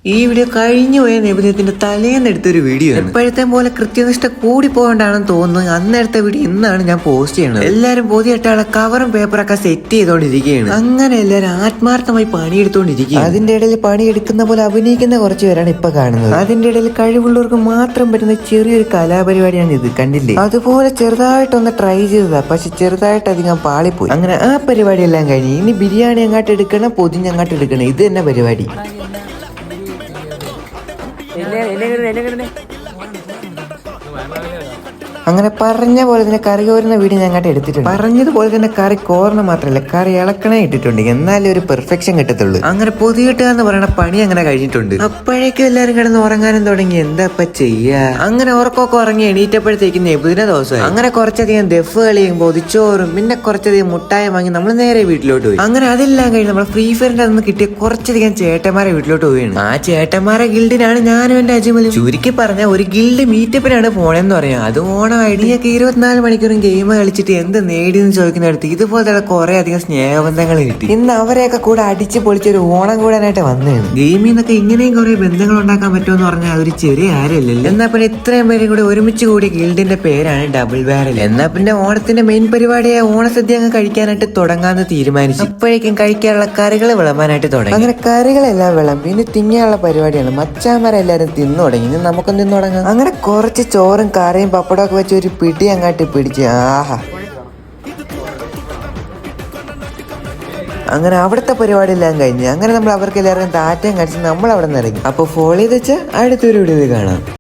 ഈ വീഡിയോ കഴിഞ്ഞു പോയ നബിദിനത്തിന്റെ തലേന്ന് എടുത്തൊരു വീഡിയോ എപ്പോഴത്തെ പോലെ കൃത്യനിഷ്ഠ കൂടി പോകണ്ടാണെന്ന് തോന്നുന്നു. അന്നെടുത്ത വീഡിയോ ഇന്നാണ് ഞാൻ പോസ്റ്റ് ചെയ്യുന്നത്. എല്ലാരും പുതിയിട്ടാളെ കവറും പേപ്പറൊക്കെ സെറ്റ് ചെയ്തോണ്ടിരിക്കുകയാണ്. അങ്ങനെ എല്ലാരും ആത്മാർത്ഥമായി പണിയെടുത്തോണ്ടിരിക്കുകയാണ്. അതിന്റെ ഇടയിൽ പണിയെടുക്കുന്ന പോലെ അഭിനയിക്കുന്ന കുറച്ച് പേരാണ് ഇപ്പൊ കാണുന്നത്. അതിന്റെ ഇടയിൽ കഴിവുള്ളവർക്ക് മാത്രം പറ്റുന്ന ചെറിയൊരു കലാപരിപാടിയാണ് ഇത്. കണ്ടില്ലേ? അതുപോലെ ചെറുതായിട്ടൊന്ന് ട്രൈ ചെയ്തതാ, പക്ഷെ ചെറുതായിട്ട് അധികം പാളിപ്പോയി. അങ്ങനെ ആ പരിപാടി എല്ലാം കഴിഞ്ഞ് ഇനി ബിരിയാണി അങ്ങോട്ട് എടുക്കണം, പൊതിഞ്ഞങ്ങോട്ട് എടുക്കണം. ഇത് തന്നെ പരിപാടി. അങ്ങനെ പറഞ്ഞ പോലെ തന്നെ കറി കോരുന്ന വീഡിയോ ഞാൻ അങ്ങോട്ട് എടുത്തിട്ടുണ്ട്. പറഞ്ഞതുപോലെ തന്നെ കറി കോരണ മാത്രമല്ല, കറി ഇളക്കണേ ഇട്ടിട്ടുണ്ട്. എന്നാലേ ഒരു പെർഫെക്ഷൻ കിട്ടത്തുള്ളൂ. അങ്ങനെ പൊതിയിട്ടുക എന്ന് പറയുന്ന പണി അങ്ങനെ കഴിഞ്ഞിട്ടുണ്ട്. അപ്പോഴേക്കും എല്ലാരും കിടന്ന് ഉറങ്ങാനും തുടങ്ങി. എന്താ ഇപ്പൊ ചെയ്യാ? അങ്ങനെ ഉറക്കമൊക്കെ ഉറങ്ങി എണീറ്റപ്പോഴത്തേക്കും നബിദിന ദിവസമായി. അങ്ങനെ കുറച്ചധികം ദഫ് കളിയും പൊതിച്ചോറും പിന്നെ കുറച്ചധികം മുട്ടായം വാങ്ങി നമ്മൾ നേരെ വീട്ടിലോട്ട് പോയി. അങ്ങനെ അതെല്ലാം കഴിഞ്ഞ് നമ്മൾ ഫ്രീ ഫയറിന്റെ അന്ന് കിട്ടിയ കുറച്ചധികം ചേട്ടന്മാരെ വീട്ടിലോട്ട് പോവുകയാണ്. ആ ചേട്ടന്മാരെ ഗിൽഡിനാണ് ഞാനും എന്റെ അജിമലും. ചുരുക്കി പറഞ്ഞ ഒരു ഗിൽഡ് മീറ്റപ്പിനാണ് പോണെന്ന് പറയാം. അത് ഐഡിയൊക്കെ 24 മണിക്കൂറും ഗെയിം കളിച്ചിട്ട് എന്ത് നേടിയെന്ന് ചോദിക്കുന്നിടത്ത് ഇതുപോലത്തെ കുറെ അധികം സ്നേഹബന്ധങ്ങൾ കിട്ടി. ഇന്ന് അവരെയൊക്കെ കൂടെ അടിച്ച് പൊളിച്ചൊരു ഓണം കൂടാനായിട്ട് വന്നതാണ്. ഗെയിമിൽ നിന്നൊക്കെ ഇങ്ങനെയും കുറെ ബന്ധങ്ങൾ ഉണ്ടാക്കാൻ പറ്റുമെന്ന് പറഞ്ഞാൽ അതൊരു ചെറിയ കാര്യമല്ലല്ലോ. എന്നാ പിന്നെ ഇത്രയും പേരും കൂടെ ഒരുമിച്ച് കൂടിയ ഗിൽഡിന്റെ പേരാണ് ഡബിൾ ബാരൽ. എന്നാ പിന്നെ ഓണത്തിന്റെ മെയിൻ പരിപാടിയായ ഓണസദ്യ അങ്ങ് കഴിക്കാനായിട്ട് തുടങ്ങാന്ന് തീരുമാനിച്ചു. അപ്പോഴേക്കും കഴിക്കാനുള്ള കറികൾ വിളമ്പാനായിട്ട് തുടങ്ങി. അങ്ങനെ കറികളെല്ലാം വിളമ്പി ഇനി തിന്നാനുള്ള പരിപാടിയാണ്. മച്ചാമാരെല്ലാരും തിന്നു തുടങ്ങി. ഇനി നമുക്കും തിന്നു തുടങ്ങാം. അങ്ങനെ കുറച്ച് ചോറും കറിയും പപ്പടമൊക്കെ വെച്ച് ഒരു പിടി അങ്ങാട്ട് പിടിച്ച് ആഹാ. അങ്ങനെ അവിടുത്തെ പരിപാടി എല്ലാം കഴിഞ്ഞ് അങ്ങനെ നമ്മൾ അവർക്ക് എല്ലാവർക്കും താറ്റയും കഴിച്ച് നമ്മൾ അവിടെ നിന്ന് ഇറങ്ങി. അപ്പൊ ഫോളോ ചെയ്ത് വെച്ചാൽ അടുത്തൊരു വീഡിയോയിൽ കാണാം.